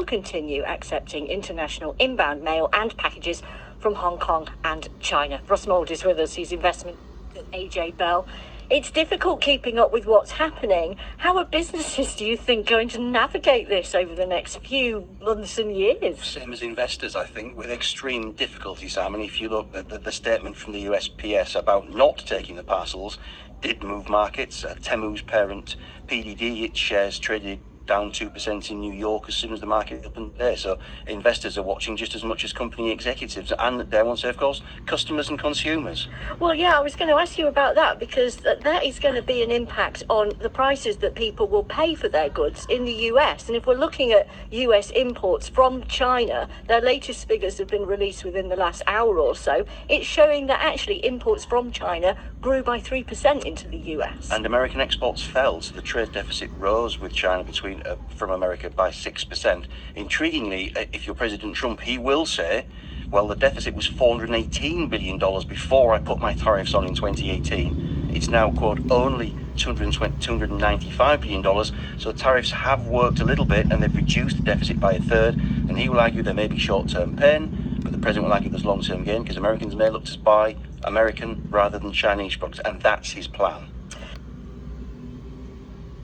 continue accepting international inbound mail and packages from Hong Kong and China. Ross Mould is with us. He's investment at AJ Bell. It's difficult keeping up with what's happening. How are businesses, do you think, going to navigate this over the next few months and years? Same as investors, I think, with extreme difficulty, Sam. And if you look at the statement from the USPS about not taking the parcels, did move markets. Temu's parent, PDD, its shares traded down 2% in New York as soon as the market opened there. So investors are watching just as much as company executives, and dare one say, of course, customers and consumers. Well, yeah, I was going to ask you about that, because that is going to be an impact on the prices that people will pay for their goods in the US. And if we're looking at US imports from China, their latest figures have been released within the last hour or so. It's showing that actually imports from China grew by 3% into the US. And American exports fell, so the trade deficit rose with China from America by 6%. Intriguingly, if you're President Trump, he will say, well, the deficit was $418 billion before I put my tariffs on in 2018. It's now, quote, only $295 billion. So tariffs have worked a little bit and they've reduced the deficit by a third. And he will argue there may be short-term pain, but the president will argue there's long-term gain because Americans may look to buy American rather than Chinese products. And that's his plan.